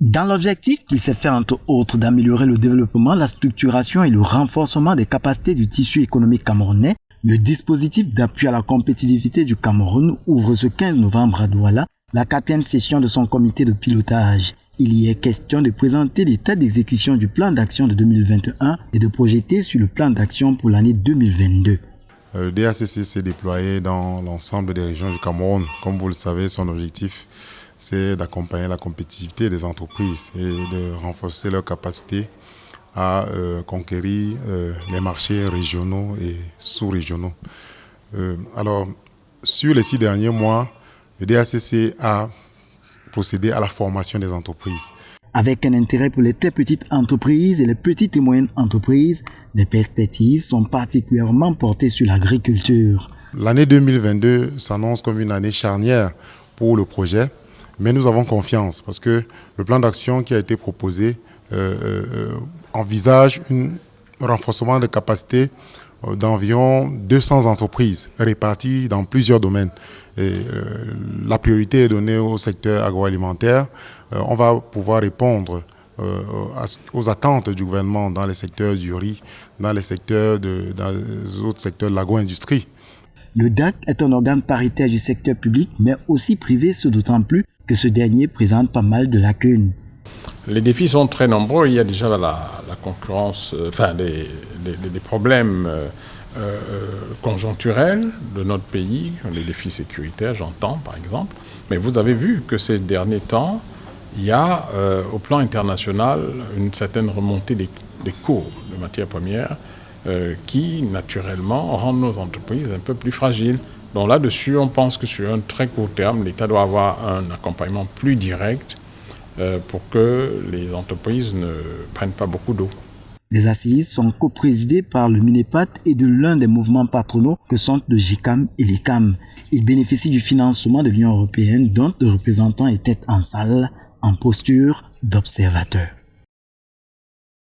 Dans l'objectif qu'il s'est fait entre autres d'améliorer le développement, la structuration et le renforcement des capacités du tissu économique camerounais, le dispositif d'appui à la compétitivité du Cameroun ouvre ce 15 novembre à Douala la 4e session de son comité de pilotage. Il y est question de présenter l'état d'exécution du plan d'action de 2021 et de projeter sur le plan d'action pour l'année 2022. Le DACC s'est déployé dans l'ensemble des régions du Cameroun. Comme vous le savez, son objectif, c'est d'accompagner la compétitivité des entreprises et de renforcer leur capacité à conquérir les marchés régionaux et sous-régionaux. Alors, sur les 6 derniers mois, le DACC a procédé à la formation des entreprises. Avec un intérêt pour les très petites entreprises et les petites et moyennes entreprises, les perspectives sont particulièrement portées sur l'agriculture. L'année 2022 s'annonce comme une année charnière pour le projet, mais nous avons confiance parce que le plan d'action qui a été proposé envisage un renforcement de capacité d'environ 200 entreprises réparties dans plusieurs domaines. Et, la priorité est donnée au secteur agroalimentaire. On va pouvoir répondre aux attentes du gouvernement dans les secteurs du riz, dans les autres secteurs de l'agro-industrie. Le DAC est un organe paritaire du secteur public, mais aussi privé, ce d'autant plus que ce dernier présente pas mal de lacunes. Les défis sont très nombreux. Il y a déjà la concurrence, des problèmes conjoncturels de notre pays, les défis sécuritaires, j'entends par exemple. Mais vous avez vu que ces derniers temps, il y a au plan international une certaine remontée des cours de matières premières qui, naturellement, rendent nos entreprises un peu plus fragiles. Donc là-dessus, on pense que sur un très court terme, l'État doit avoir un accompagnement plus direct pour que les entreprises ne prennent pas beaucoup d'eau. Les assises sont coprésidées par le MINEPAT et de l'un des mouvements patronaux que sont le JICAM et l'ICAM. Ils bénéficient du financement de l'Union européenne dont le représentant était en salle en posture d'observateur.